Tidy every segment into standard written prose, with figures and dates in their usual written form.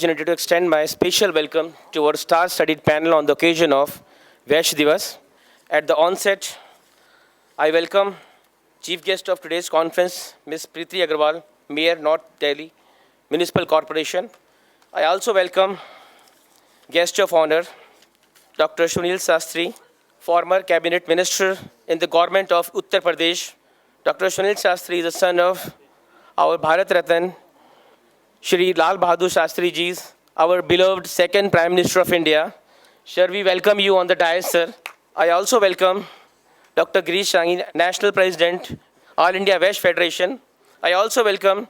opportunity to extend my special welcome to our star-studded panel on the occasion of Vash Divas. At the onset, I welcome Chief Guest of today's conference, Ms. Preeti Agarwal, Mayor, North Delhi Municipal Corporation. I also welcome Guest of Honor, Dr. Sunil Sastry, former Cabinet Minister in the government of Uttar Pradesh. Dr. Sunil Sastry is the son of our Bharat Ratan, Shri Lal Bahadur Shastri Ji, our beloved second Prime Minister of India. Sir, we welcome you on the dais, sir. I also welcome Dr. Girish Sanghi, National President, All India Vash Federation. I also welcome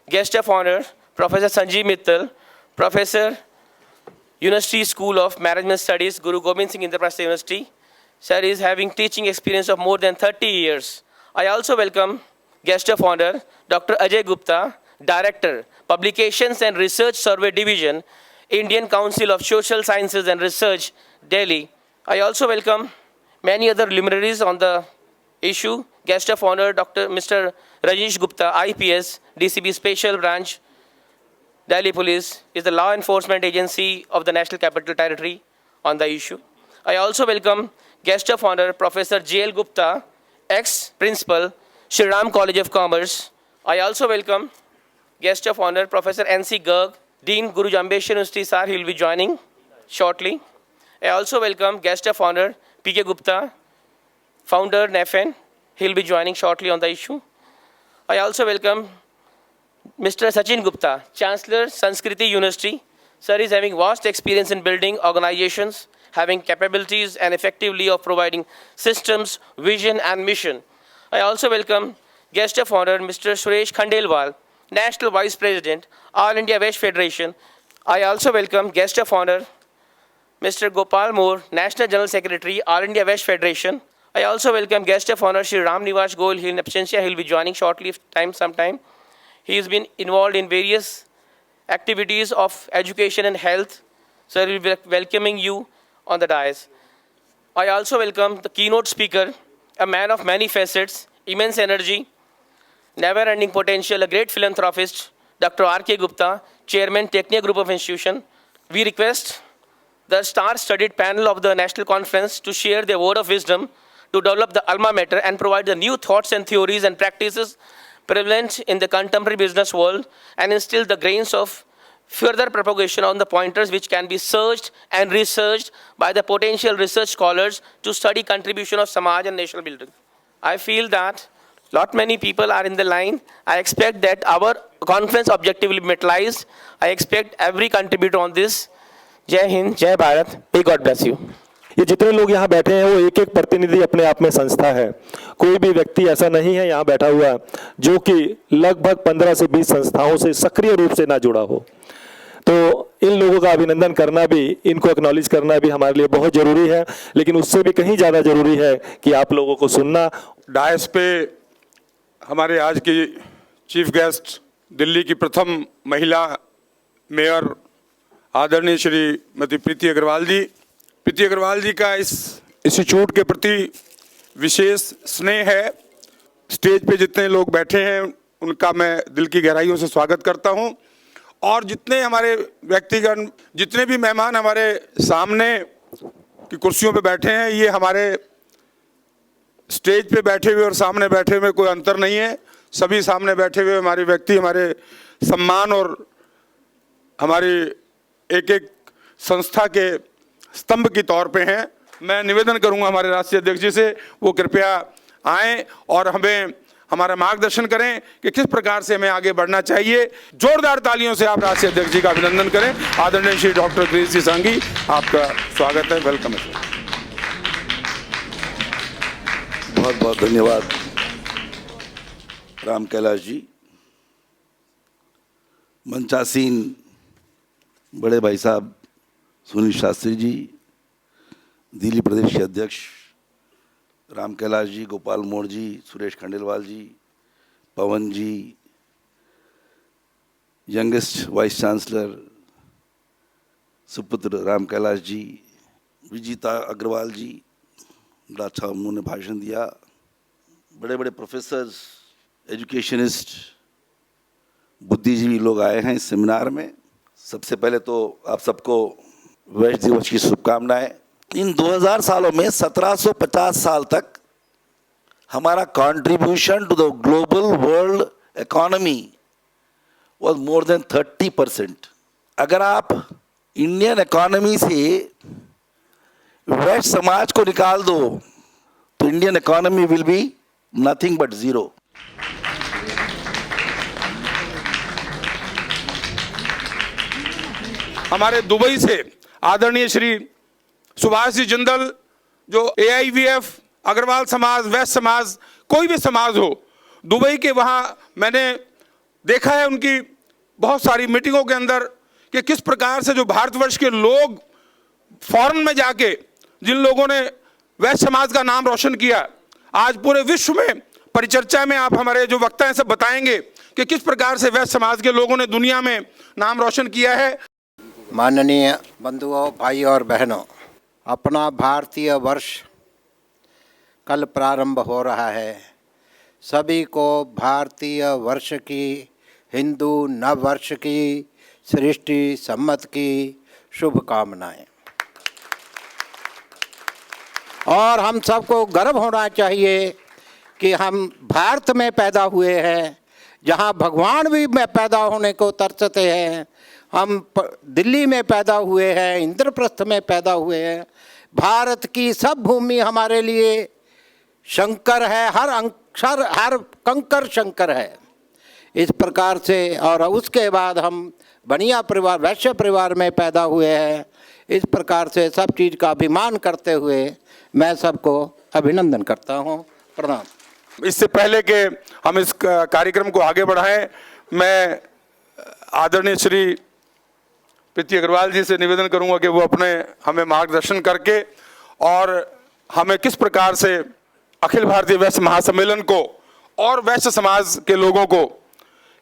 Guest of Honor, Professor Sanjeev Mittal, Professor, University School of Management Studies, Guru Gobind Singh Indraprastha University. Sir is having teaching experience of more than 30 years. I also welcome Guest of Honor, Dr. Ajay Gupta, Director, Publications and Research Survey Division, Indian Council of Social Sciences and Research, Delhi. I also welcome many other luminaries on the issue. Guest of Honor, Mr. Rajesh Gupta, IPS, DCB Special Branch, Delhi Police, is the law enforcement agency of the National Capital Territory on the issue. I also welcome Guest of Honor, Professor J.L. Gupta, ex-principal, Shri Ram College of Commerce. I also welcome Guest of Honor, Professor N.C. Garg, Dean Guru Jambeshwar University, sir. He will be joining shortly. I also welcome Guest of Honor, P.K. Gupta, founder, NEFEN. He will be joining shortly on the issue. I also welcome Mr. Sachin Gupta, Chancellor, Sanskriti University. Sir is having vast experience in building organizations, having capabilities and effectively of providing systems, vision and mission. I also welcome Guest of Honor, Mr. Suresh Khandelwal, National Vice President, All India Vash Federation. I also welcome Guest of Honor, Mr. Gopal Moore, National General Secretary, All India Vash Federation. I also welcome Guest of Honor, Shri Ram Nivas Goel. He in absentia. He will be joining shortly, sometime. He has been involved in various activities of education and health. So I will be welcoming you on the dais. I also welcome the keynote speaker, a man of many facets, immense energy, never-ending potential, a great philanthropist, Dr. R.K. Gupta, Chairman, Technia Group of Institution. We request the star-studded panel of the National Conference to share their word of wisdom, to develop the alma mater and provide the new thoughts and theories and practices prevalent in the contemporary business world and instill the grains of further propagation on the pointers which can be searched and researched by the potential research scholars to study contribution of Samaj and national building. I feel that lot many people are in the line. I expect that our conference objective will be materialized. I expect every contributor on this. Jai Hind, Jai Bharat. May God bless you. ये जितने लोग यहाँ बैठे हैं वो एक एक प्रतिनिधि अपने आप में संस्था है. कोई भी व्यक्ति ऐसा नहीं है यहाँ बैठा हुआ जो कि लगभग 15 से 20 संस्थाओं से सक्रिय रूप से ना जुड़ा हो. तो इन लोगों का अभिनंदन करना भी, इनको एक्नॉलेज करना भी हमारे लिए बहुत जरूरी है. लेकिन उससे भी कहीं ज़्यादा जरूरी है कि आप लोगों को सुनना. डायस पे हमारे आज की चीफ गेस्ट दिल्ली की प्रथम महिला मेयर आदरणीय श्रीमती प्रीति अग्रवाल जी. प्रीति अग्रवाल जी का इस इंस्टीट्यूट के प्रति विशेष स्नेह है. स्टेज पे जितने लोग बैठे हैं उनका मैं दिल की गहराइयों से स्वागत करता हूं. और जितने हमारे व्यक्तिगत जितने भी मेहमान हमारे सामने की कुर्सियों पे बैठे हैं, ये हमारे स्टेज पे बैठे हुए और सामने बैठे हुए कोई अंतर नहीं है. सभी सामने बैठे हुए हमारे व्यक्ति हमारे सम्मान और हमारी एक एक संस्था के स्तंभ की तौर पे हैं. मैं निवेदन करूंगा हमारे राष्ट्रीय अध्यक्ष जी से वो कृपया आएं और हमें हमारा मार्गदर्शन करें कि किस प्रकार से हमें आगे बढ़ना चाहिए. जोरदार तालियों से आप राष्ट्रीय अध्यक्ष जी का अभिनंदन करें. आदरणीय श्री डॉक्टर गिरीश सांघी, आपका स्वागत है. वेलकम है. बहुत बहुत धन्यवाद राम कैलाश जी. मंचासीन बड़े भाई साहब सुनील शास्त्री जी, दिल्ली प्रदेश के अध्यक्ष राम कैलाश जी, गोपाल मोर जी, सुरेश खंडेलवाल जी, पवन जी, यंगेस्ट वाइस चांसलर सुपुत्र राम कैलाश जी, विजिता अग्रवाल जी, बड़ा अच्छा उन्होंने भाषण दिया. बड़े बड़े प्रोफेसर्स, एजुकेशनिस्ट, बुद्धिजीवी लोग आए हैं इस सेमिनार में. सबसे पहले तो आप सबको वैश्य दिवस की शुभकामनाएं। इन 2000 सालों में 1750 साल तक हमारा contribution to the global world economy was more than 30%। अगर आप इंडियन इकोनॉमी से वैश्य समाज को निकाल दो तो Indian economy will be nothing but zero. हमारे दुबई से आदरणीय श्री सुभाष जी जिंदल, जो AIVF, अग्रवाल समाज, वैश्य समाज, कोई भी समाज हो, दुबई के वहाँ मैंने देखा है उनकी बहुत सारी मीटिंगों के अंदर कि किस प्रकार से जो भारतवर्ष के लोग फॉरेन में जाके जिन लोगों ने वैश्य समाज का नाम रोशन किया, आज पूरे विश्व में परिचर्चा में आप हमारे जो वक्ता हैं सब बताएंगे कि किस प्रकार से वैश्य समाज के लोगों ने दुनिया में नाम रोशन किया है। माननीय बंधुओं, भाई और बहनों, अपना भारतीय वर्ष कल प्रारंभ हो रहा है। सभी को भारतीय वर्ष की, हिंदू नव वर्ष की, सृष्टि सम्मत की शुभकामनाएं। और हम सबको गर्व होना चाहिए कि हम भारत में पैदा हुए हैं, जहां भगवान भी पैदा होने को तरसते हैं। हम दिल्ली में पैदा हुए हैं, इंद्रप्रस्थ में पैदा हुए हैं। भारत की सब भूमि हमारे लिए शंकर है, हर अक्षर हर कंकर शंकर है। इस प्रकार से, और उसके बाद हम बनिया परिवार, वैश्य परिवार में पैदा हुए हैं। इस प्रकार से सब चीज़ का अभिमान करते हुए मैं सबको अभिनंदन करता हूँ। प्रणाम। इससे पहले कि हम इस कार्यक्रम को आगे बढ़ाएं, मैं आदरणीय श्री प्रीति अग्रवाल जी से निवेदन करूंगा कि वो अपने हमें मार्गदर्शन करके और हमें किस प्रकार से अखिल भारतीय वैश्य महासम्मेलन को और वैश्य समाज के लोगों को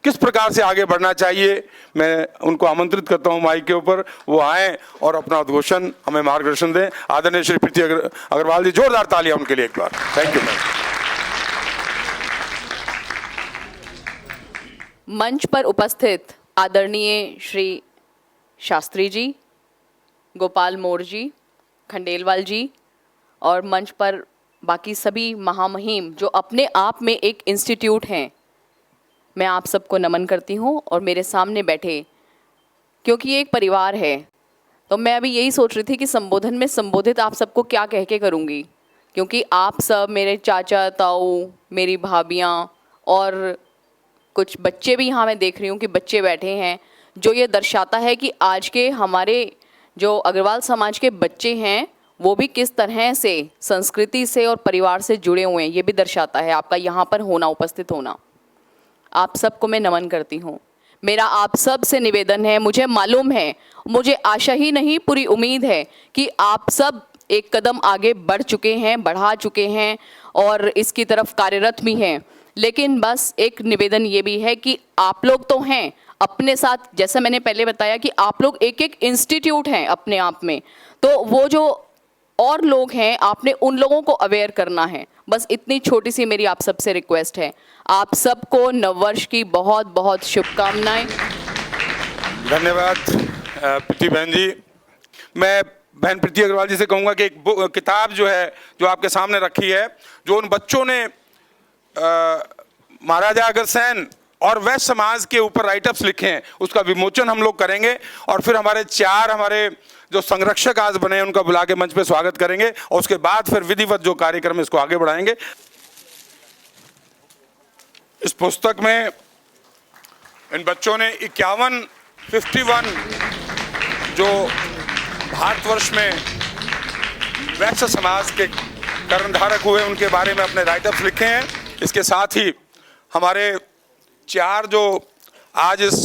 किस प्रकार से आगे बढ़ना चाहिए, मैं उनको आमंत्रित करता हूं माइक के ऊपर, वो आएँ और अपना उद्घोषण हमें मार्गदर्शन दें। आदरणीय श्री प्रीति अग्रवाल जी, जोरदार तालियां उनके लिए एक बार। Thank you ma'am. मंच पर उपस्थित आदरणीय श्री शास्त्री जी, गोपाल मोर जी, खंडेलवाल जी और मंच पर बाकी सभी महामहिम जो अपने आप में एक इंस्टीट्यूट हैं, मैं आप सबको नमन करती हूँ। और मेरे सामने बैठे, क्योंकि ये एक परिवार है, तो मैं अभी यही सोच रही थी कि संबोधन में संबोधित आप सबको क्या कह के करूँगी, क्योंकि आप सब मेरे चाचा ताऊ, मेरी भाभियाँ और कुछ बच्चे भी यहाँ मैं देख रही हूँ कि बच्चे बैठे हैं, जो ये दर्शाता है कि आज के हमारे जो अग्रवाल समाज के बच्चे हैं वो भी किस तरह से संस्कृति से और परिवार से जुड़े हुए हैं। ये भी दर्शाता है आपका यहाँ पर होना, उपस्थित होना। आप सबको मैं नमन करती हूँ। मेरा आप सब से निवेदन है, मुझे मालूम है, मुझे आशा ही नहीं पूरी उम्मीद है कि आप सब एक कदम आगे बढ़ चुके हैं, बढ़ा चुके हैं और इसकी तरफ कार्यरत भी हैं। लेकिन बस एक निवेदन ये भी है कि आप लोग तो हैं अपने साथ, जैसे मैंने पहले बताया कि आप लोग एक एक इंस्टीट्यूट हैं अपने आप में, तो वो जो और लोग हैं आपने उन लोगों को अवेयर करना है। बस इतनी छोटी सी मेरी आप सबसे रिक्वेस्ट है। आप सबको नववर्ष की बहुत बहुत शुभकामनाएं। धन्यवाद प्रीति बहन जी। मैं बहन प्रीति अग्रवाल जी से कहूँगा कि एक किताब जो है, जो आपके सामने रखी है, जो उन बच्चों ने महाराजा अग्रसेन और वैश्य समाज के ऊपर राइटअप्स लिखे हैं, उसका विमोचन हम लोग करेंगे और फिर हमारे जो संरक्षक आज बने हैं उनका बुला के मंच पे स्वागत करेंगे और उसके बाद फिर विधिवत जो कार्यक्रम है इसको आगे बढ़ाएंगे। इस पुस्तक में इन बच्चों ने 51 जो भारतवर्ष में वैश्य समाज के कर्णधारक हुए उनके बारे में अपने राइटअप्स लिखे हैं। इसके साथ ही हमारे 4 जो आज इस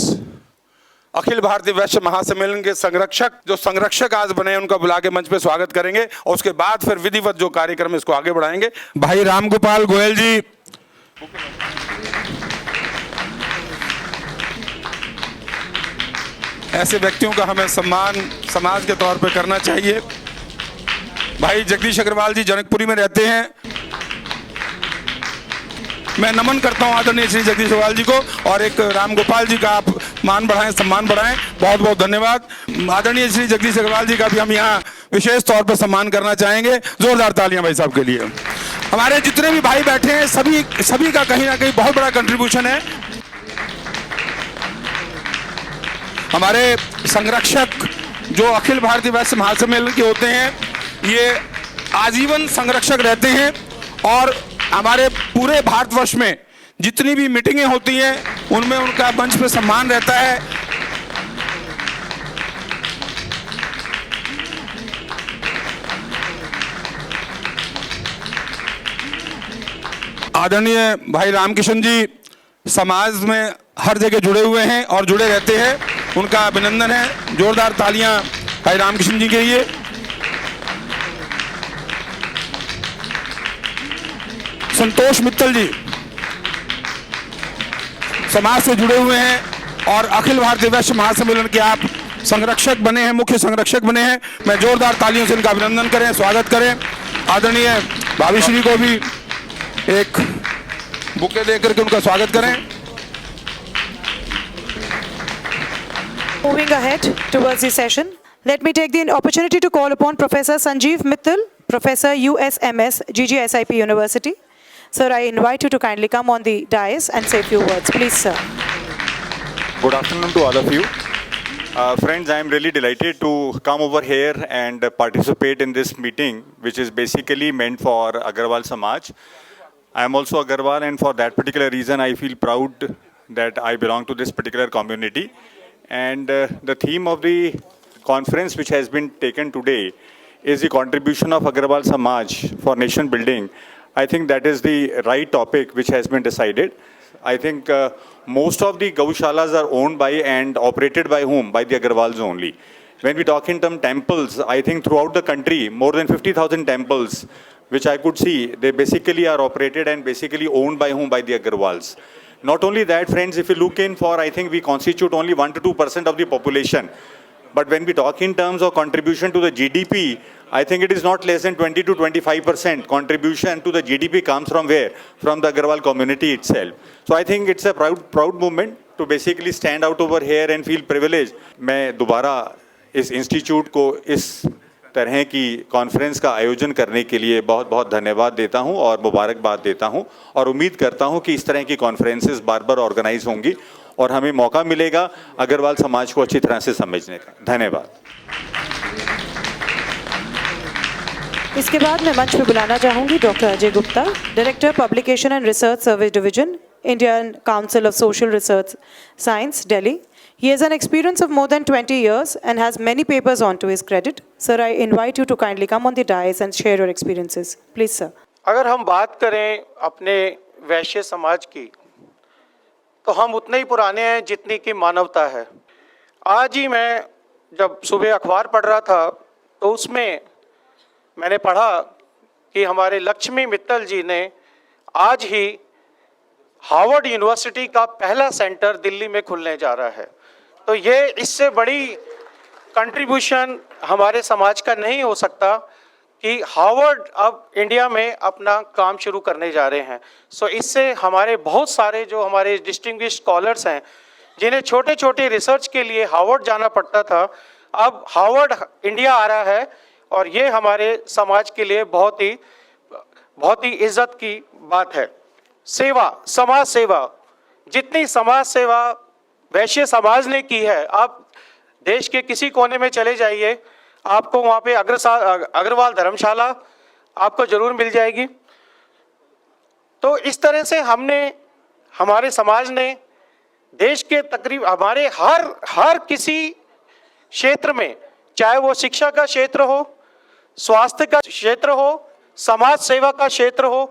अखिल भारतीय वैश्य महासम्मेलन के संरक्षक आज बने हैं उनका बुला के मंच पे स्वागत करेंगे और उसके बाद फिर विधिवत जो कार्यक्रम है इसको आगे बढ़ाएंगे। भाई रामगोपाल गोयल जी, ऐसे व्यक्तियों का हमें सम्मान समाज के तौर पे करना चाहिए। भाई जगदीश अग्रवाल जी जनकपुरी में रहते हैं, मैं नमन करता हूं आदरणीय श्री जगदीश अग्रवाल जी को। और एक रामगोपाल जी का आप मान बढ़ाएं, सम्मान बढ़ाएं। बहुत बहुत धन्यवाद। आदरणीय श्री जगदीश अग्रवाल जी का भी हम यहाँ विशेष तौर पर सम्मान करना चाहेंगे। जोरदार तालियां भाई साहब के लिए। हमारे जितने भी भाई बैठे हैं सभी का कहीं ना कहीं बहुत बड़ा कंट्रीब्यूशन है। हमारे संरक्षक जो अखिल भारतीय वैश्य महासम्मेलन के होते हैं, ये आजीवन संरक्षक रहते हैं और हमारे पूरे भारतवर्ष में जितनी भी मीटिंगें होती हैं उनमें उनका मंच पे सम्मान रहता है। आदरणीय भाई रामकिशन जी समाज में हर जगह जुड़े हुए हैं और जुड़े रहते हैं, उनका अभिनंदन है। जोरदार तालियां भाई रामकिशन जी के लिए। संतोष मित्तल जी समाज से जुड़े हुए हैं और अखिल भारतीय वैश्य महासम्मेलन के आप संरक्षक बने हैं, मुख्य संरक्षक बने हैं। मैं जोरदार तालियों से इनका अभिनंदन करें, स्वागत करें। आदरणीय भाविश्री को भी एक बुके देकर के उनका स्वागत करें। Moving ahead towards the session, let me take the opportunity to call upon Professor Sanjeev Mittal, Professor USMS, GGSIP University. Sir, I invite you to kindly come on the dais and say a few words. Please, sir. Good afternoon to all of you. Friends, I am really delighted to come over here and participate in this meeting, which is basically meant for Agarwal Samaj. I am also Agarwal, and for that particular reason, I feel proud that I belong to this particular community. And the theme of the conference which has been taken today is the contribution of Agarwal Samaj for nation building. I think that is the right topic which has been decided. I think most of the gaushalas are owned by and operated by whom? By the Agarwals only. When we talk in terms temples, I think throughout the country, more than 50,000 temples, which I could see, they basically are operated and basically owned by whom? By the Agarwals. Not only that, friends, if you look in for, I think we constitute only 1 to 2% of the population. But when we talk in terms of contribution to the GDP, I think it is not less than 20 to 25% contribution to the GDP comes from where? From the Agarwal community itself. So I think it's a proud movement to basically stand out over here and feel privileged. मैं दोबारा इस institute को इस तरह की conference का आयोजन करने के लिए बहुत बहुत धन्यवाद देता हूं और मुबारकबाद देता हूं और उम्मीद करता हूं कि इस तरह की कॉन्फ्रेंसेस बार बार ऑर्गेनाइज होंगी और हमें मौका मिलेगा अग्रवाल समाज को अच्छी तरह से समझने का। धन्यवाद। इसके बाद मैं मंच पे बुलाना चाहूंगी doctor Ajay Gupta, director publication and research service division, Indian council of social research science, Delhi. He has an experience of more than 20 years and has many papers on to his credit. Sir, I invite you to kindly come on the dais and share your experiences. Please, sir. अगर हम बात करें अपने वैश्य समाज की, तो हम उतने ही पुराने हैं जितनी की मानवता है। आज ही मैं जब सुबह अखबार पढ़ रहा था तो उसमें मैंने पढ़ा कि हमारे लक्ष्मी मित्तल जी ने आज ही हार्वर्ड यूनिवर्सिटी का पहला सेंटर दिल्ली में खुलने जा रहा है। तो ये इससे बड़ी कंट्रीब्यूशन हमारे समाज का नहीं हो सकता कि हार्वर्ड अब इंडिया में अपना काम शुरू करने जा रहे हैं। सो इससे हमारे बहुत सारे जो हमारे डिस्टिंग्विश्ड स्कॉलर्स हैं जिन्हें छोटे छोटे रिसर्च के लिए हार्वर्ड जाना पड़ता था, अब हार्वर्ड इंडिया आ रहा है और ये हमारे समाज के लिए बहुत ही इज्जत की बात है। सेवा, समाज सेवा, जितनी समाज सेवा वैश्य समाज ने की है, आप देश के किसी कोने में चले जाइए, आपको वहाँ पे अग्रवाल धर्मशाला आपको जरूर मिल जाएगी। तो इस तरह से हमारे समाज ने देश के तकरीब हमारे हर किसी क्षेत्र में, चाहे वो शिक्षा का क्षेत्र हो, स्वास्थ्य का क्षेत्र हो, समाज सेवा का क्षेत्र हो,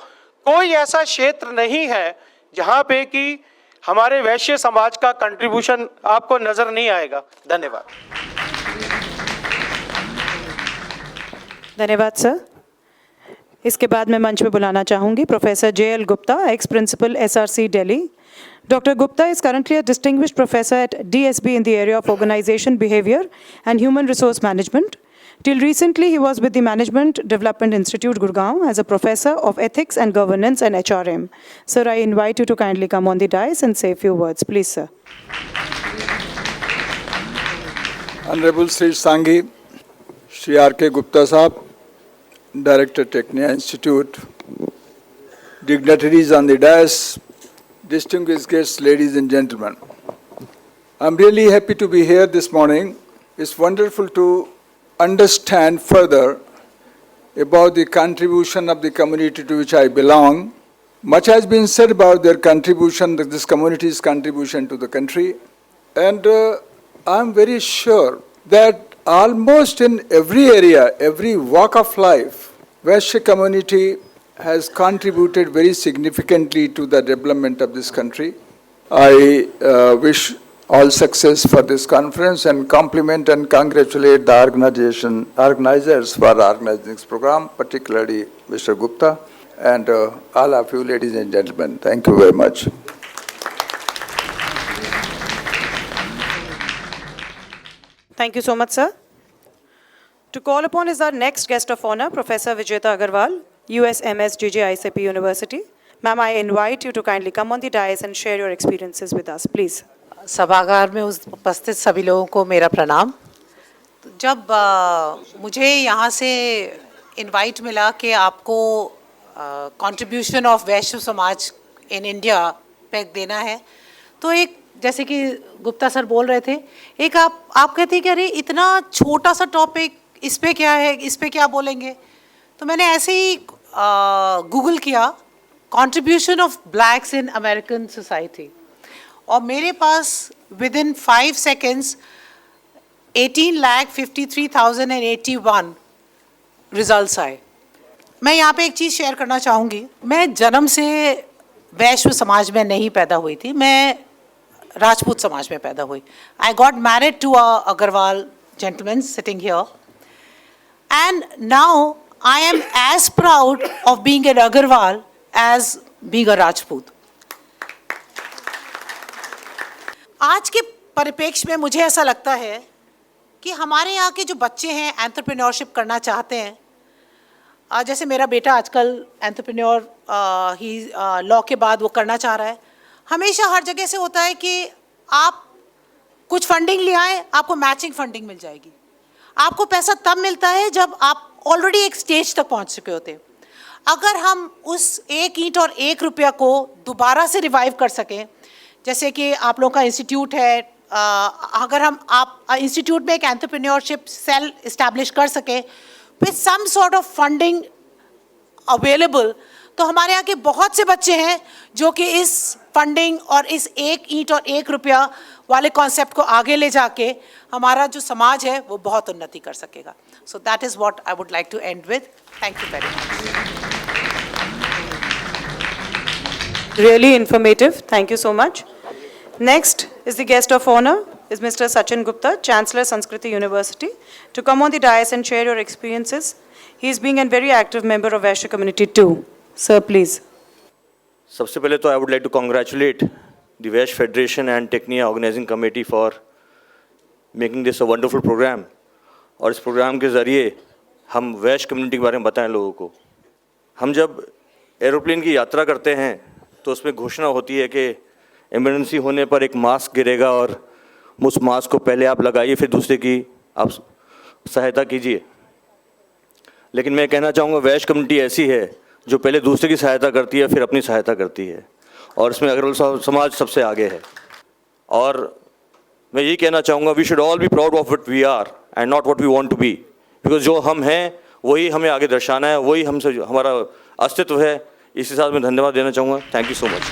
कोई ऐसा क्षेत्र नहीं है जहाँ पे कि हमारे वैश्य समाज का कंट्रीब्यूशन आपको नजर नहीं आएगा। धन्यवाद। धन्यवाद सर। इसके बाद मैं मंच पे बुलाना चाहूँगी professor JL Gupta, ex principal SRC Delhi. Dr. Gupta is currently a distinguished professor at DSB in the area of organization, behavior and human resource management. Till recently, he was with the Management Development Institute, Gurgaon, as a professor of ethics and governance and HRM. Sir, I invite you to kindly come on the dais and say a few words. Please, sir. Honorable Sri Sanghi, Sri R.K. Gupta Sahab, Director Technia Institute, dignitaries on the dais, distinguished guests, ladies and gentlemen. I'm really happy to be here this morning. It's wonderful to understand further about the contribution of the community to which I belong. Much has been said about their contribution, this community's contribution to the country. And I'm very sure that almost in every area, every walk of life, Vaishya community has contributed very significantly to the development of this country. I wish all success for this conference and compliment and congratulate the organizers for organizing this program, particularly Mr. Gupta and all of you, ladies and gentlemen. Thank you very much. Thank you so much, sir. To call upon is our next guest of honor, Professor Vijeta Agarwal, USMS JJICP University. Ma'am, I invite you to kindly come on the dais and share your experiences with us, please. सभागार में उपस्थित सभी लोगों को मेरा प्रणाम। जब मुझे यहाँ से इनवाइट मिला कि आपको कंट्रीब्यूशन ऑफ वैश्य समाज इन इंडिया पे देना है, तो एक जैसे कि गुप्ता सर बोल रहे थे, एक आप कहते हैं कि अरे इतना छोटा सा टॉपिक, इस पे क्या है, इस पे क्या बोलेंगे। तो मैंने ऐसे ही गूगल किया contribution of blacks in American society, और मेरे पास विद इन 5 सेकेंड्स 18,53,081 रिजल्ट्स आए। मैं यहाँ पे एक चीज़ शेयर करना चाहूँगी। मैं जन्म से वैश्य समाज में नहीं पैदा हुई थी, मैं राजपूत समाज में पैदा हुई। I got married to a Agarwal gentleman sitting here, and now I am as proud of being an Agarwal as being a Rajput. आज के परिप्रेक्ष्य में मुझे ऐसा लगता है कि हमारे यहाँ के जो बच्चे हैं एंटरप्रेन्योरशिप करना चाहते हैं, जैसे मेरा बेटा आजकल एंटरप्रेन्योर ही लॉ के बाद वो करना चाह रहा है। हमेशा हर जगह से होता है कि आप कुछ फंडिंग ले आए, आपको मैचिंग फंडिंग मिल जाएगी। आपको पैसा तब मिलता है जब आप ऑलरेडी एक स्टेज तक पहुँच चुके होते हैं। अगर हम उस एक ईंट और एक रुपया को दोबारा से रिवाइव कर सकें, जैसे कि आप लोगों का इंस्टीट्यूट है, अगर आप इंस्टीट्यूट में एक एंटरप्रेन्योरशिप सेल इस्टेब्लिश कर सकें with some sort of funding available, तो हमारे यहाँ के बहुत से बच्चे हैं जो कि इस फंडिंग और इस एक ईंट और एक रुपया वाले कॉन्सेप्ट को आगे ले जाके हमारा जो समाज है वो बहुत उन्नति कर सकेगा। So that is what I would like to end with. Thank you very much. Really informative. Thank you so much. Next is the guest of honor, is Mr. Sachin Gupta, Chancellor Sanskriti University, to come on the dais and share your experiences. He is being a very active member of Vaishya community too. Sir, please. सबसे पहले तो I would like to congratulate the Vaishya Federation and Technia Organizing Committee for making this a wonderful program. और इस programme के ज़रिए हम वैश्य community के बारे में बताएं लोगों को। हम जब एरोप्लेन की यात्रा करते हैं तो उसमें घोषणा होती है कि इमरजेंसी होने पर एक मास्क गिरेगा और उस मास्क को पहले आप लगाइए, फिर दूसरे की आप सहायता कीजिए। लेकिन मैं कहना चाहूँगा वैश्य कम्युनिटी ऐसी है जो पहले दूसरे की सहायता करती है, फिर अपनी सहायता करती है, और इसमें अग्रवाल समाज सबसे आगे है। और मैं यही कहना चाहूँगा, we should all be proud of what we are and not what we want to be, because जो हम हैं वही हमें आगे दर्शाना है, वही हमसे हमारा अस्तित्व है। इसी साथ मैं धन्यवाद देना चाहूँगा। Thank you so much.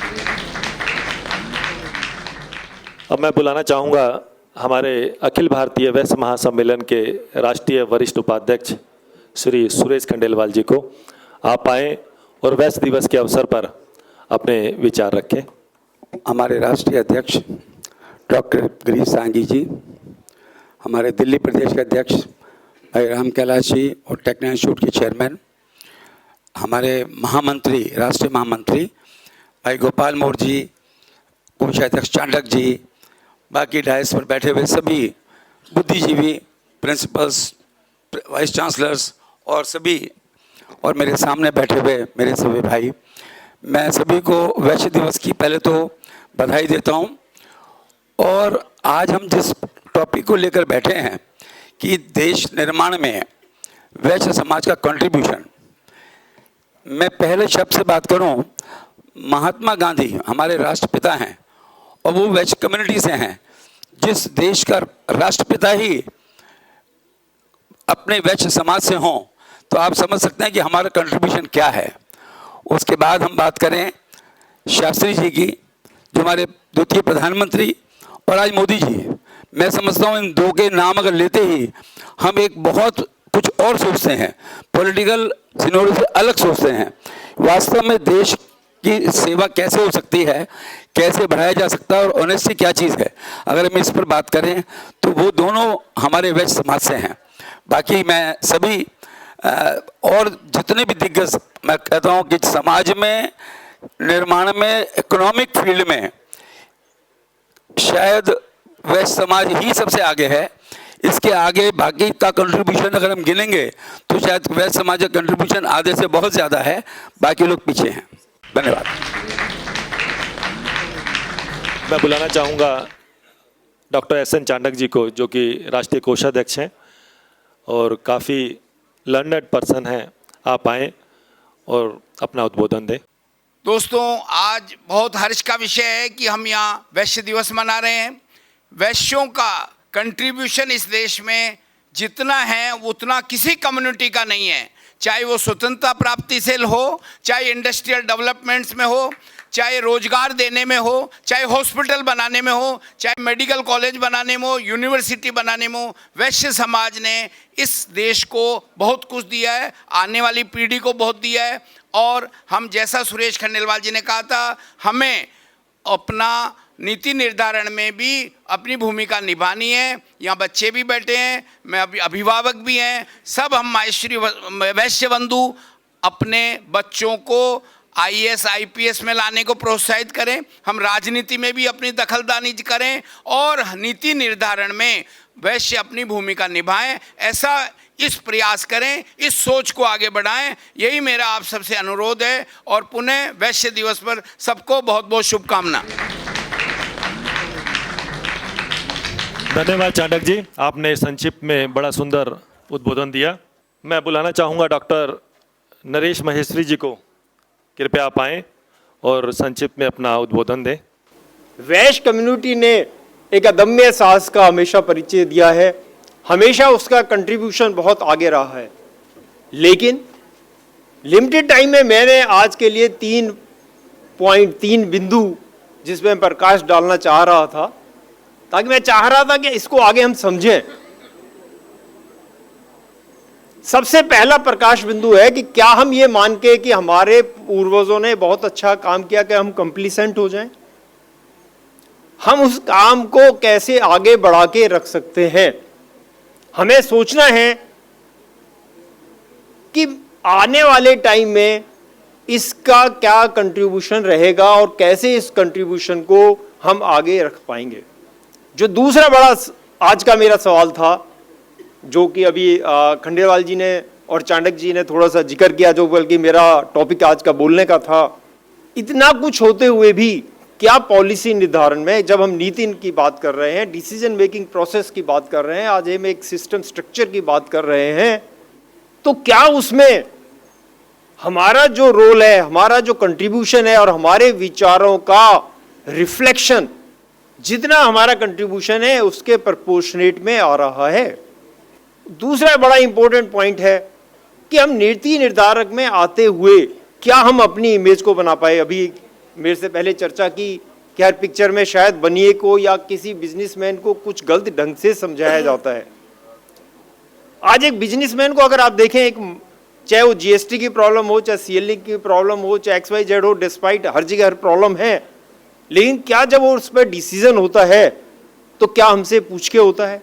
अब मैं बुलाना चाहूँगा हमारे अखिल भारतीय वैश्य महासम्मेलन के राष्ट्रीय वरिष्ठ उपाध्यक्ष श्री सुरेश खंडेलवाल जी को। आप आएँ और वैश्य दिवस के अवसर पर अपने विचार रखें। हमारे राष्ट्रीय अध्यक्ष डॉक्टर गिरीश सांगी जी, हमारे दिल्ली प्रदेश के अध्यक्ष भाई राम कैलाश जी और टेक्निकल इंस्टीट्यूट के चेयरमैन, हमारे महामंत्री, राष्ट्रीय महामंत्री भाई गोपाल मोर जी, कोषाध्यक्ष चांडक जी, बाकी डायस पर बैठे हुए सभी बुद्धिजीवी, प्रिंसिपल्स, वाइस चांसलर्स और सभी, और मेरे सामने बैठे हुए मेरे सभी भाई, मैं सभी को वैश्य दिवस की पहले तो बधाई देता हूं। और आज हम जिस टॉपिक को लेकर बैठे हैं कि देश निर्माण में वैश्य समाज का कंट्रीब्यूशन, मैं पहले शब्द से बात करूं, महात्मा गांधी हमारे राष्ट्रपिता हैं और वो वैश्य कम्युनिटी से हैं। जिस देश का राष्ट्रपिता ही अपने वैश्य समाज से हों तो आप समझ सकते हैं कि हमारा कंट्रीब्यूशन क्या है। उसके बाद हम बात करें शास्त्री जी की, जो हमारे द्वितीय प्रधानमंत्री, और आज मोदी जी, मैं समझता हूँ इन दो के नाम अगर लेते ही हम एक बहुत कुछ और सोचते हैं, पॉलिटिकल सिनेरियो से अलग सोचते हैं। वास्तव में देश की सेवा कैसे हो सकती है, कैसे बढ़ाया जा सकता है और ऑनेस्टी क्या चीज़ है, अगर हम इस पर बात करें तो वो दोनों हमारे वैश्य समाज से हैं। बाकी मैं सभी और जितने भी दिग्गज, मैं कहता हूँ कि समाज में निर्माण में, इकोनॉमिक फील्ड में शायद वैश्य समाज ही सबसे आगे है। इसके आगे बाकी का कंट्रीब्यूशन अगर हम गिनेंगे तो शायद वैश्य समाज का कंट्रीब्यूशन आधे से बहुत ज़्यादा है, बाकी लोग पीछे हैं। धन्यवाद। मैं बुलाना चाहूँगा डॉक्टर एस.एन. चांडक जी को, जो कि राष्ट्रीय कोषाध्यक्ष हैं और काफ़ी लर्नड पर्सन हैं। आप आएँ और अपना उद्बोधन दें। दोस्तों, आज बहुत हर्ष का विषय है कि हम यहाँ वैश्य दिवस मना रहे हैं। वैश्यों का कंट्रीब्यूशन इस देश में जितना है उतना किसी कम्युनिटी का नहीं है, चाहे वो स्वतंत्रता प्राप्ति से हो, चाहे इंडस्ट्रियल डेवलपमेंट्स में हो, चाहे रोजगार देने में हो, चाहे हॉस्पिटल बनाने में हो, चाहे मेडिकल कॉलेज बनाने में हो, यूनिवर्सिटी बनाने में हो। वैश्य समाज ने इस देश को बहुत कुछ दिया है, आने वाली पीढ़ी को बहुत दिया है। और हम, जैसा सुरेश खंडेलवाल जी ने कहा था, हमें अपना नीति निर्धारण में भी अपनी भूमिका निभानी है। यहाँ बच्चे भी बैठे हैं, मैं अभिभावक भी हैं, सब हम माहेश्वरी वैश्य बंधु अपने बच्चों को IAS IPS में लाने को प्रोत्साहित करें। हम राजनीति में भी अपनी दखलदानी करें और नीति निर्धारण में वैश्य अपनी भूमिका निभाएं। ऐसा इस प्रयास करें, इस सोच को आगे बढ़ाएं। यही मेरा आप सबसे अनुरोध है। और पुनः वैश्य दिवस पर सबको बहुत बहुत शुभकामना। धन्यवाद चांडक जी, आपने संक्षिप्त में बड़ा सुंदर उद्बोधन दिया। मैं बुलाना चाहूँगा डॉक्टर नरेश महेश्वरी जी को, कृपया आप आएँ और संक्षिप्त में अपना उद्बोधन दें। वैश्य कम्युनिटी ने एक अदम्य साहस का हमेशा परिचय दिया है, हमेशा उसका कंट्रीब्यूशन बहुत आगे रहा है। लेकिन लिमिटेड टाइम में मैंने आज के लिए 3 बिंदु जिसमें प्रकाश डालना चाह रहा था, ताकि मैं चाह रहा था कि इसको आगे हम समझें। सबसे पहला प्रकाश बिंदु है कि क्या हम ये मान के कि हमारे पूर्वजों ने बहुत अच्छा काम किया कि हम कंप्लीसेंट हो जाएं? हम उस काम को कैसे आगे बढ़ा के रख सकते हैं? हमें सोचना है कि आने वाले टाइम में इसका क्या कंट्रीब्यूशन रहेगा और कैसे इस कंट्रीब्यूशन को हम आगे रख पाएंगे। जो दूसरा बड़ा आज का मेरा सवाल था, जो कि अभी खंडेलवाल जी ने और चांडक जी ने थोड़ा सा जिक्र किया, जो बल्कि मेरा टॉपिक आज का बोलने का था, इतना कुछ होते हुए भी क्या पॉलिसी निर्धारण में, जब हम नीति की बात कर रहे हैं, डिसीजन मेकिंग प्रोसेस की बात कर रहे हैं, आज हम एक सिस्टम स्ट्रक्चर की बात कर रहे हैं, तो क्या उसमें हमारा जो रोल है, हमारा जो कंट्रीब्यूशन है और हमारे विचारों का रिफ्लेक्शन, जितना हमारा कंट्रीब्यूशन है उसके प्रोपोर्शनेट में आ रहा है। दूसरा बड़ा इंपॉर्टेंट पॉइंट है कि हम नीति निर्धारक में आते हुए क्या हम अपनी इमेज को बना पाए। अभी मेरे से पहले चर्चा की कि हर पिक्चर में शायद बनिए को या किसी बिजनेसमैन को कुछ गलत ढंग से समझाया जाता है। आज एक बिजनेसमैन को अगर आप देखें, एक चाहे वो GST की प्रॉब्लम हो, चाहे CLE की प्रॉब्लम हो, चाहे XYZ हो, डिस्पाइट हर जगह हर प्रॉब्लम है, लेकिन क्या जब वो उस पर डिसीजन होता है तो क्या हमसे पूछ के होता है?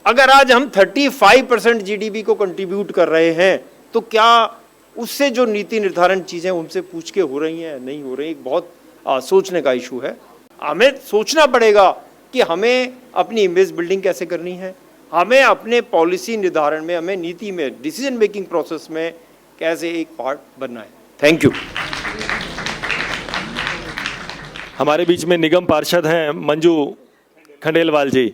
अगर आज हम 35% GDP को कंट्रीब्यूट कर रहे हैं तो क्या उससे जो नीति निर्धारण चीजें उनसे पूछ के हो रही हैं, नहीं हो रही? एक बहुत सोचने का इशू है। हमें सोचना पड़ेगा कि हमें अपनी इमेज बिल्डिंग कैसे करनी है, हमें अपने पॉलिसी निर्धारण में, हमें नीति में, डिसीजन मेकिंग प्रोसेस में कैसे एक पार्ट बनना है। Thank you. हमारे बीच में निगम पार्षद हैं मंजू खंडेलवाल जी।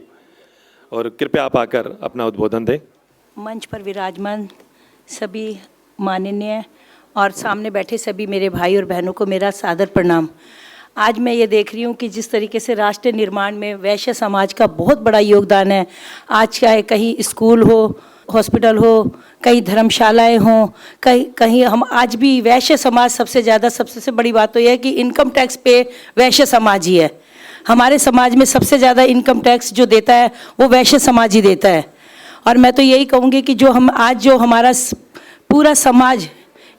और कृपया आप आकर अपना उद्बोधन दें। मंच पर विराजमान सभी माननीय और सामने बैठे सभी मेरे भाई और बहनों को मेरा सादर प्रणाम। आज मैं ये देख रही हूँ कि जिस तरीके से राष्ट्र निर्माण में वैश्य समाज का बहुत बड़ा योगदान है। आज चाहे कहीं स्कूल हो, हॉस्पिटल हो, कहीं धर्मशालाएं हों, कहीं हम आज भी वैश्य समाज सबसे बड़ी बात तो यह है कि इनकम टैक्स पे वैश्य समाज ही है। हमारे समाज में सबसे ज़्यादा इनकम टैक्स जो देता है वो वैश्य समाज ही देता है। और मैं तो यही कहूँगी कि जो हमारा पूरा समाज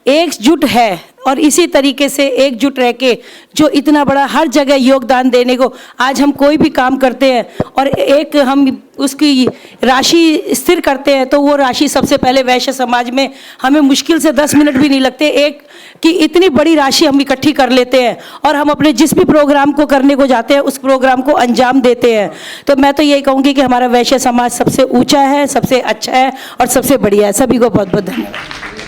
एकजुट है और इसी तरीके से एकजुट रह के जो इतना बड़ा हर जगह योगदान देने को आज हम कोई भी काम करते हैं और एक हम उसकी राशि स्थिर करते हैं तो वो राशि सबसे पहले वैश्य समाज में हमें मुश्किल से 10 मिनट भी नहीं लगते एक कि इतनी बड़ी राशि हम इकट्ठी कर लेते हैं और हम अपने जिस भी प्रोग्राम को करने को जाते हैं उस प्रोग्राम को अंजाम देते हैं। तो मैं तो यही कहूँगी कि हमारा वैश्य समाज सबसे ऊँचा है, सबसे अच्छा है और सबसे बढ़िया है। सभी को बहुत बहुत धन्यवाद।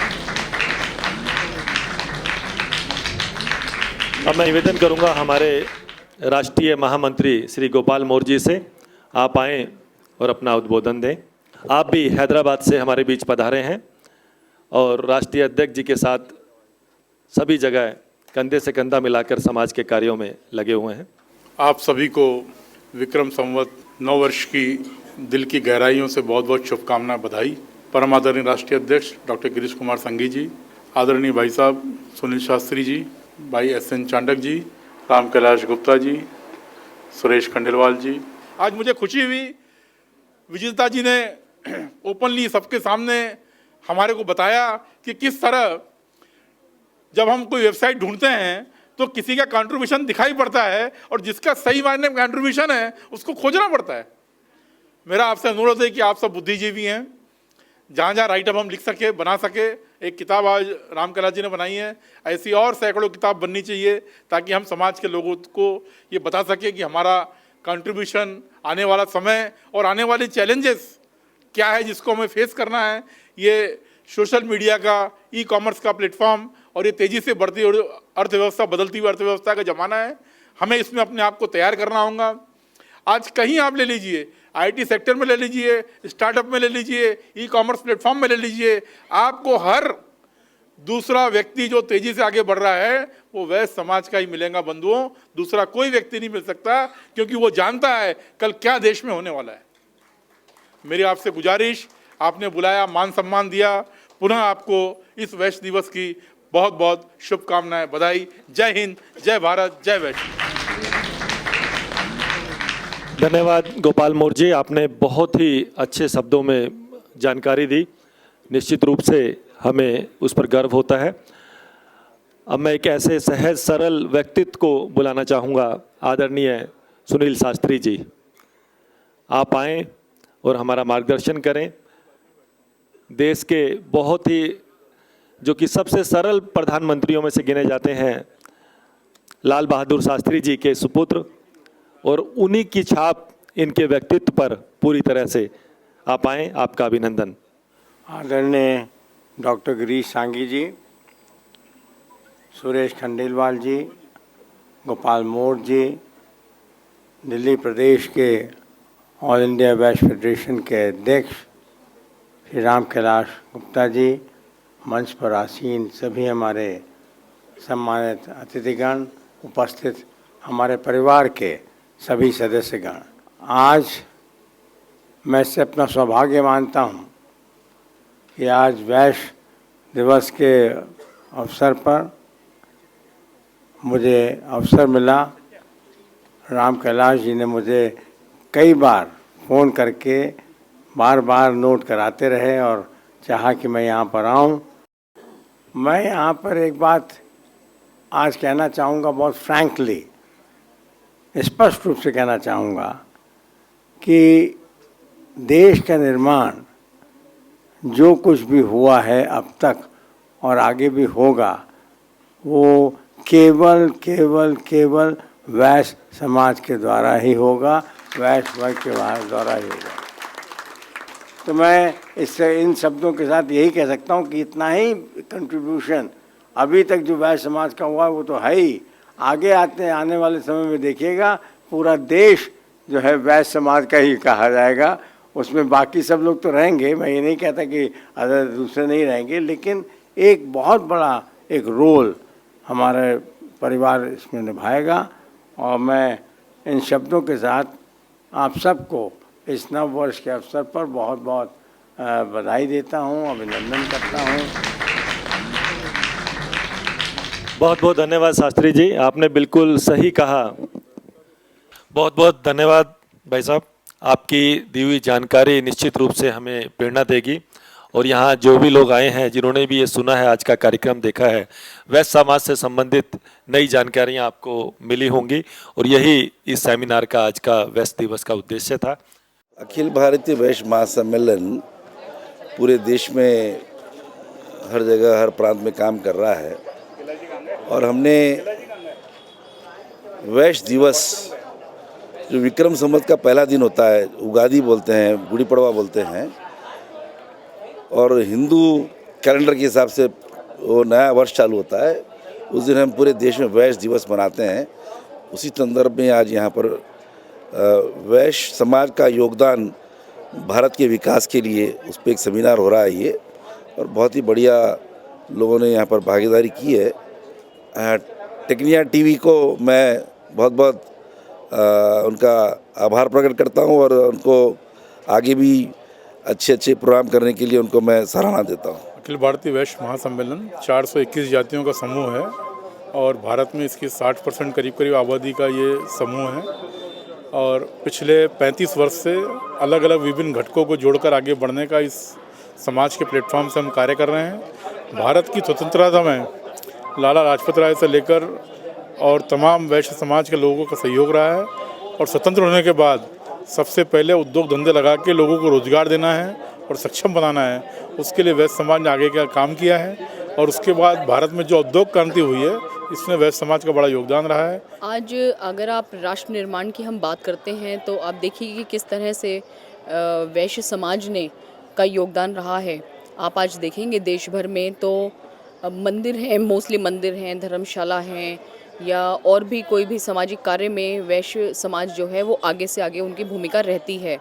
अब मैं निवेदन करूंगा हमारे राष्ट्रीय महामंत्री श्री गोपाल मौर्य जी से, आप आएँ और अपना उद्बोधन दें। आप भी हैदराबाद से हमारे बीच पधारे हैं और राष्ट्रीय अध्यक्ष जी के साथ सभी जगह कंधे से कंधा मिलाकर समाज के कार्यों में लगे हुए हैं। आप सभी को विक्रम संवत नव वर्ष की दिल की गहराइयों से बहुत बहुत शुभकामनाएं, बधाई। परम आदरणीय राष्ट्रीय अध्यक्ष डॉक्टर गिरीश कुमार संघी जी, आदरणीय भाई साहब सुनील शास्त्री जी, भाई एस.एन. चांडक जी, राम कैलाश गुप्ता जी, सुरेश खंडेलवाल जी। आज मुझे खुशी हुई विजेता जी ने ओपनली सबके सामने हमारे को बताया कि किस तरह जब हम कोई वेबसाइट ढूंढते हैं तो किसी का कंट्रीब्यूशन दिखाई पड़ता है और जिसका सही मायने में कंट्रीब्यूशन है उसको खोजना पड़ता है। मेरा आपसे अनुरोध है कि आप सब बुद्धिजीवी हैं, जहाँ जहाँ राइटअप हम लिख सके, बना सके। एक किताब आज राम कैलाश जी ने बनाई है, ऐसी और सैकड़ों किताब बननी चाहिए ताकि हम समाज के लोगों को ये बता सके कि हमारा कंट्रीब्यूशन, आने वाला समय और आने वाले चैलेंजेस क्या है जिसको हमें फेस करना है। ये सोशल मीडिया का, ई कॉमर्स का प्लेटफॉर्म और ये तेज़ी से बढ़ती हुई अर्थव्यवस्था, बदलती हुई अर्थव्यवस्था का ज़माना है। हमें इसमें अपने आप को तैयार करना होगा। आज कहीं आप ले लीजिए, आईटी सेक्टर में ले लीजिए, स्टार्टअप में ले लीजिए, ई कॉमर्स प्लेटफॉर्म में ले लीजिए, आपको हर दूसरा व्यक्ति जो तेज़ी से आगे बढ़ रहा है वो वैश्य समाज का ही मिलेगा बंधुओं। दूसरा कोई व्यक्ति नहीं मिल सकता, क्योंकि वो जानता है कल क्या देश में होने वाला है। मेरी आपसे गुजारिश, आपने बुलाया, मान सम्मान दिया, पुनः आपको इस वैश्य दिवस की बहुत बहुत शुभकामनाएं, बधाई। जय हिंद, जय भारत, जय वैश्य। धन्यवाद गोपाल मौर्य जी, आपने बहुत ही अच्छे शब्दों में जानकारी दी। निश्चित रूप से हमें उस पर गर्व होता है। अब मैं एक ऐसे सहज सरल व्यक्तित्व को बुलाना चाहूँगा, आदरणीय सुनील शास्त्री जी। आप आएँ और हमारा मार्गदर्शन करें। देश के बहुत ही जो कि सबसे सरल प्रधानमंत्रियों में से गिने जाते हैं, लाल बहादुर शास्त्री जी के सुपुत्र, और उन्हीं की छाप इनके व्यक्तित्व पर पूरी तरह से। आप आएँ, आपका अभिनंदन। आदरणीय डॉक्टर गिरीश सांगी जी, सुरेश खंडेलवाल जी, गोपाल मौर्य जी, दिल्ली प्रदेश के ऑल इंडिया वैश्य फेडरेशन के अध्यक्ष श्री राम कैलाश गुप्ता जी, मंच पर आसीन सभी हमारे सम्मानित अतिथिगण, उपस्थित हमारे परिवार के सभी सदस्यगण, आज मैं इससे अपना सौभाग्य मानता हूँ कि आज वैश्य दिवस के अवसर पर मुझे अवसर मिला। राम कैलाश जी ने मुझे कई बार फ़ोन करके बार बार नोट कराते रहे और चाहा कि मैं यहाँ पर आऊँ। मैं यहाँ पर एक बात आज कहना चाहूँगा, बहुत फ्रैंकली, स्पष्ट रूप से कहना चाहूँगा कि देश का निर्माण जो कुछ भी हुआ है अब तक और आगे भी होगा, वो केवल केवल केवल वैश्य समाज के द्वारा ही होगा, वैश्य वर्ग के द्वारा ही होगा। तो मैं इससे इन शब्दों के साथ यही कह सकता हूँ कि इतना ही कंट्रीब्यूशन अभी तक जो वैश्य समाज का हुआ वो तो है ही। आगे आने वाले समय में देखिएगा पूरा देश जो है वैश्य समाज का ही कहा जाएगा उसमें बाकी सब लोग तो रहेंगे, मैं ये नहीं कहता कि अदर दूसरे नहीं रहेंगे, लेकिन एक बहुत बड़ा एक रोल हमारे परिवार इसमें निभाएगा। और मैं इन शब्दों के साथ आप सबको इस नव वर्ष के अवसर पर बहुत बहुत बधाई देता हूँ, अभिनंदन करता हूँ। बहुत बहुत धन्यवाद शास्त्री जी, आपने बिल्कुल सही कहा। बहुत बहुत धन्यवाद भाई साहब, आपकी दी हुई जानकारी निश्चित रूप से हमें प्रेरणा देगी। और यहाँ जो भी लोग आए हैं, जिन्होंने भी ये सुना है, आज का कार्यक्रम देखा है, वैश्य समाज से संबंधित नई जानकारियाँ आपको मिली होंगी और यही इस सेमिनार का आज का वैश्य दिवस का उद्देश्य था। अखिल भारतीय वैश्य महासम्मेलन पूरे देश में हर जगह हर प्रांत में काम कर रहा है और हमने वैश्य दिवस जो विक्रम संवत का पहला दिन होता है, उगादी बोलते हैं, गुड़ी पड़वा बोलते हैं, और हिंदू कैलेंडर के हिसाब से वो नया वर्ष चालू होता है, उस दिन हम पूरे देश में वैश्य दिवस मनाते हैं। उसी संदर्भ में आज यहाँ पर वैश्य समाज का योगदान भारत के विकास के लिए उस पर एक सेमिनार हो रहा है ये, और बहुत ही बढ़िया लोगों ने यहाँ पर भागीदारी की है। टेक्निया टीवी को मैं बहुत बहुत उनका आभार प्रकट करता हूँ और उनको आगे भी अच्छे अच्छे प्रोग्राम करने के लिए उनको मैं सराहना देता हूँ। अखिल भारतीय वैश्य महासम्मेलन 421 जातियों का समूह है और भारत में इसकी 60% करीब आबादी का ये समूह है और पिछले 35 वर्ष से अलग अलग विभिन्न घटकों को जोड़कर आगे बढ़ने का इस समाज के प्लेटफॉर्म से हम कार्य कर रहे हैं। भारत की स्वतंत्रता में लाला लाजपत राय से लेकर और तमाम वैश्य समाज के लोगों का सहयोग रहा है और स्वतंत्र होने के बाद सबसे पहले उद्योग धंधे लगा के लोगों को रोजगार देना है और सक्षम बनाना है, उसके लिए वैश्य समाज ने आगे का काम किया है। और उसके बाद भारत में जो उद्योग क्रांति हुई है, इसमें वैश्य समाज का बड़ा योगदान रहा है। आज अगर आप राष्ट्र निर्माण की हम बात करते हैं तो आप देखिए कि किस तरह से वैश्य समाज ने का योगदान रहा है। आप आज देखेंगे देश भर में तो मंदिर हैं, मोस्टली मंदिर हैं, धर्मशाला हैं या और भी कोई भी सामाजिक कार्य में वैश्य समाज जो है वो आगे से आगे उनकी भूमिका रहती है।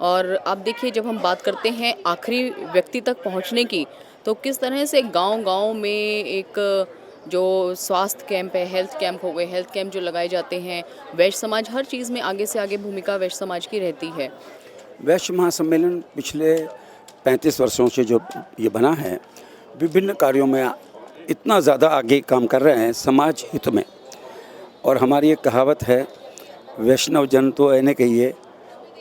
और आप देखिए जब हम बात करते हैं आखिरी व्यक्ति तक पहुंचने की, तो किस तरह से गांव-गांव में एक जो स्वास्थ्य कैंप है, हेल्थ कैंप हो गए, हेल्थ कैंप जो लगाए जाते हैं, वैश्य समाज हर चीज़ में आगे से आगे भूमिका वैश्य समाज की रहती है। वैश्य महासम्मेलन पिछले 35 वर्षों से जो ये बना है, विभिन्न कार्यों में इतना ज़्यादा आगे काम कर रहे हैं समाज हित में। और हमारी एक कहावत है, वैष्णव जन तो ऐने कहिए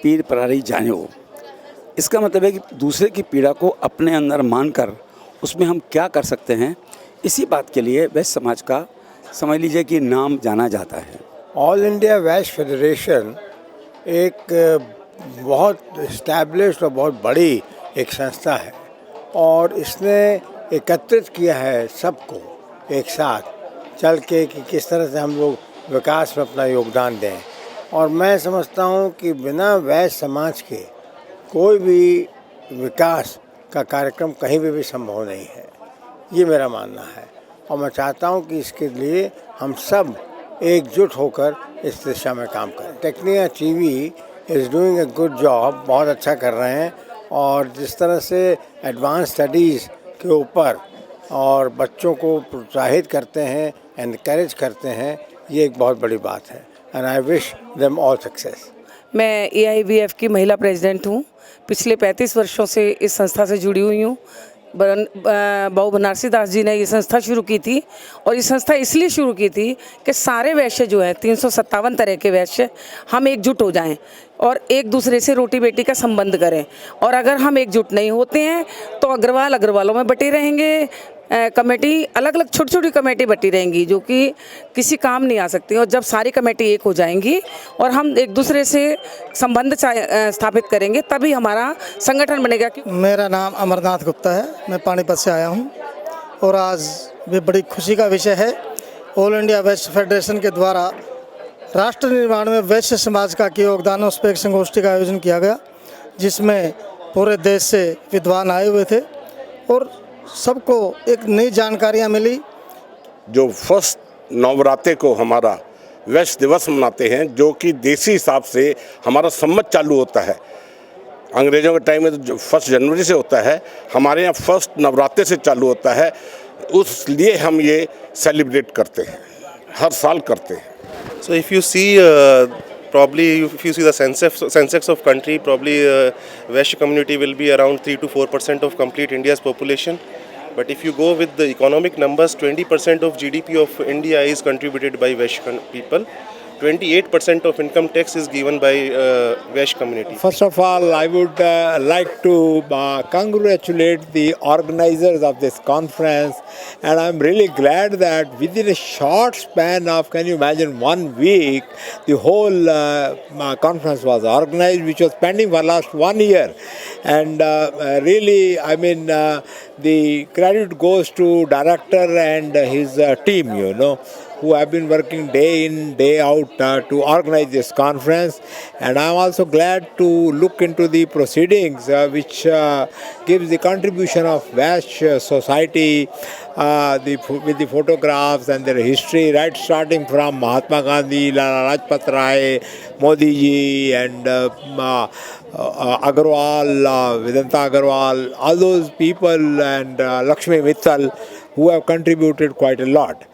पीर परारी जाने हो। इसका मतलब है कि दूसरे की पीड़ा को अपने अंदर मानकर उसमें हम क्या कर सकते हैं, इसी बात के लिए वैश्य समाज का समझ लीजिए कि नाम जाना जाता है। ऑल इंडिया वैश्य फेडरेशन एक बहुत इस्टेब्लिश्ड और बहुत बड़ी एक संस्था है और इसने एकत्रित किया है सबको एक साथ चल के कि किस तरह से हम लोग विकास में अपना योगदान दें। और मैं समझता हूँ कि बिना वैश्य समाज के कोई भी विकास का कार्यक्रम कहीं भी संभव नहीं है, ये मेरा मानना है। और मैं चाहता हूँ कि इसके लिए हम सब एकजुट होकर इस दिशा में काम करें। Tecnia TV is doing a good job, बहुत अच्छा कर रहे हैं। और जिस तरह से एडवांस स्टडीज़ के ऊपर और बच्चों को प्रोत्साहित करते हैं, एनकरेज करते हैं, ये एक बहुत बड़ी बात है। And I wish them all success. मैं AIVF की महिला प्रेसिडेंट हूँ। पिछले 35 वर्षों से इस संस्था से जुड़ी हुई हूँ। बाबू बनारसी दास जी ने ये संस्था शुरू की थी और ये संस्था इसलिए शुरू की थी कि सारे वैश्य जो हैं 357 तरह के वैश्य हम एकजुट हो जाएं और एक दूसरे से रोटी बेटी का संबंध करें। और अगर हम एकजुट नहीं होते हैं तो अग्रवालों में बटे रहेंगे, कमेटी अलग अलग छोटी छोटी कमेटी बटी रहेंगी जो कि किसी काम नहीं आ सकती। और जब सारी कमेटी एक हो जाएंगी और हम एक दूसरे से संबंध स्थापित करेंगे तभी हमारा संगठन बनेगा। मेरा नाम अमरनाथ गुप्ता है, मैं पानीपत से आया हूं और आज भी बड़ी खुशी का विषय है। ऑल इंडिया वैश्य फेडरेशन के द्वारा राष्ट्र निर्माण में वैश्य समाज का योगदान, उस पर एक संगोष्ठी का आयोजन किया गया जिसमें पूरे देश से विद्वान आए हुए थे और सबको एक नई जानकारियाँ मिली। जो फर्स्ट नवरात्रे को हमारा वैश्य दिवस मनाते हैं, जो कि देसी हिसाब से हमारा संवत चालू होता है अंग्रेज़ों के टाइम में तो 1 जनवरी से होता है, हमारे यहाँ 1 नवरात्रे से चालू होता है, उस लिए हम ये सेलिब्रेट करते हैं, हर साल करते हैं। So if you see, probably if you see the census of country, probably Vaishya community will be around 3 to 4% of complete India's population. But if you go with the economic numbers, 20% of GDP of India is contributed by Vaishya people. 28% of income tax is given by Vaishya community. First of all, I would like to congratulate the organizers of this conference, and I'm really glad that within a short span of, can you imagine, 1 week, the whole conference was organized, which was pending for last 1 year. And really, I mean, the credit goes to director and his team, you know, who have been working day in, day out to organize this conference. And I'm also glad to look into the proceedings which gives the contribution of Vaishya society with the photographs and their history, right starting from Mahatma Gandhi, Lala Lajpat Rai, Modi ji, and Agarwal, Vedanta Agarwal, all those people, and Lakshmi Mittal, who have contributed quite a lot.